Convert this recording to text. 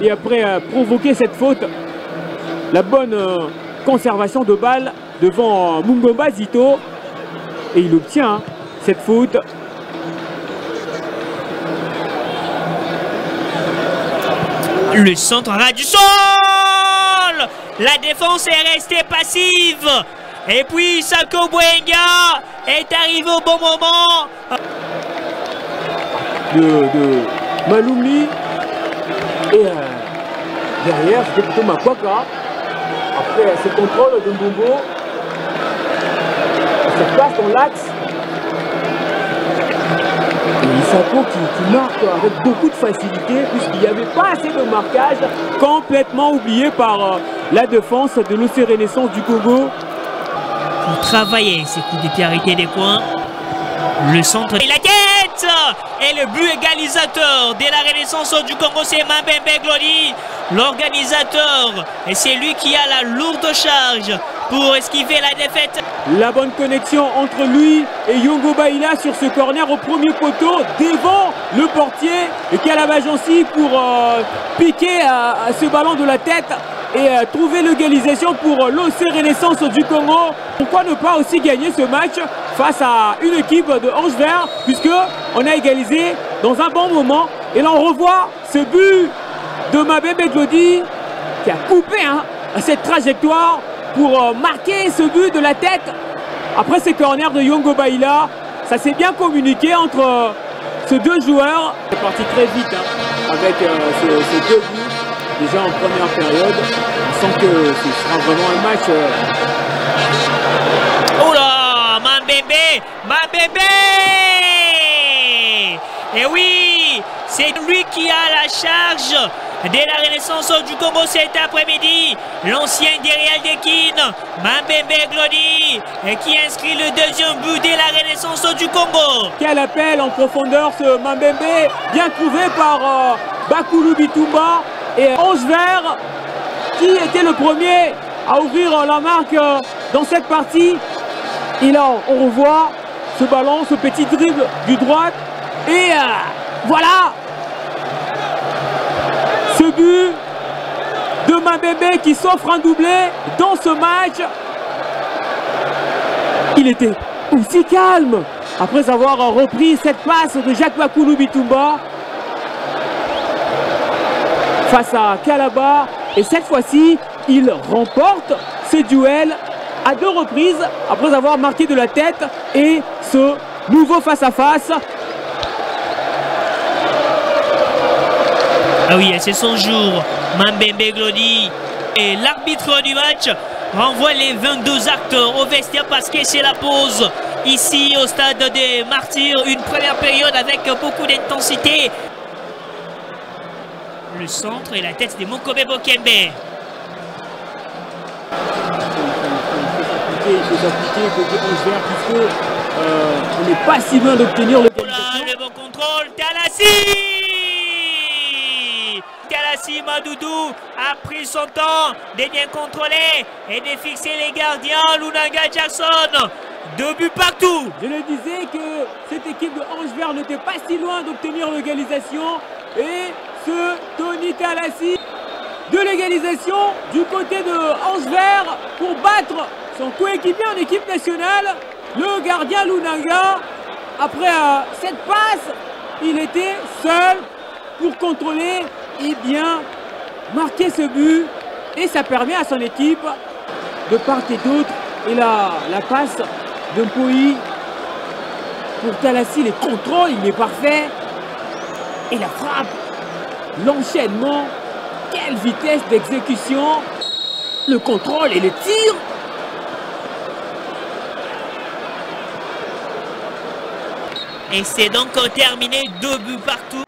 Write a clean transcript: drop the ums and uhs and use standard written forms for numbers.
Et après provoquer cette faute, la bonne conservation de balle devant Mungomba Zito. Et il obtient cette faute. Le centre ras du sol. La défense est restée passive. Et puis Sako Bouenga est arrivé au bon moment. De Maloumli. Et derrière, c'était plutôt Makwaka. Après ce contrôle de Mbombo. Ça passe dans l'axe. Et Isako qui marque avec beaucoup de facilité puisqu'il n'y avait pas assez de marquage. Complètement oublié par la défense de l'OC Renaissance du Congo. Pour travailler ses coups de pied arrêtés des coins. Le centre et la tête. Et le but égalisateur de la Renaissance du Congo, c'est Mambembe Glody. L'organisateur. Et c'est lui qui a la lourde charge pour esquiver la défaite. La bonne connexion entre lui et Yongo Baila sur ce corner au premier poteau devant le portier et Kalabajansi pour piquer à ce ballon de la tête et trouver l'égalisation pour l'OC Renaissance du Congo. Pourquoi ne pas aussi gagner ce match face à une équipe de Ange Vert puisque on a égalisé dans un bon moment et là on revoit ce but de Mambembe Glody qui a coupé cette trajectoire pour marquer ce but de la tête. Après ces corners de Yongo Baila, ça s'est bien communiqué entre ces deux joueurs. C'est parti très vite avec ces deux buts déjà en première période. On sent que ce sera vraiment un match. Oh là, Mambembe. Et oui, c'est lui qui a la charge de la Renaissance du Congo cet après-midi. L'ancien derrière d'Ekin, Mambembe Glody, qui inscrit le deuxième but de la Renaissance du Congo. Quel appel en profondeur ce Mambembe, bien trouvé par Bakulu Bitumba et Ange Vert, qui était le premier à ouvrir la marque dans cette partie. Et là, on revoit ce ballon, ce petit dribble du droite. Et voilà ce but de Mambembe qui s'offre un doublé dans ce match. Il était aussi calme après avoir repris cette passe de Jacques Bakulu Bitumba face à Kalaba. Et cette fois-ci, il remporte ce duel à 2 reprises après avoir marqué de la tête et ce nouveau face-à-face. Ah oui, c'est son jour, Mambembe Glody. Et l'arbitre du match renvoie les 22 acteurs au vestiaire parce que c'est la pause. Ici au stade des Martyrs, une première période avec beaucoup d'intensité. Le centre et la tête de Mokobe Bokembe. Il faut s'appliquer côté Ange Vert puisque on n'est pas si loin d'obtenir le bon contrôle, Talassi Madoudou a pris son temps de bien contrôler et de fixer les gardiens. Lunanga Jackson, 2 buts partout. Je le disais que cette équipe de Ange Vert n'était pas si loin d'obtenir l'égalisation. Et ce Tony Talassi de l'égalisation du côté de Ange Vert pour battre son coéquipier en équipe nationale, le gardien Lunanga. Après cette passe, il était seul pour contrôler et bien marquer ce but. Et ça permet à son équipe de part et d'autre. Et la passe de Mpoi pour Talassi, les contrôles, il est parfait. Et la frappe, l'enchaînement, quelle vitesse d'exécution, le contrôle et le tir. Et c'est donc terminé, 2 buts partout.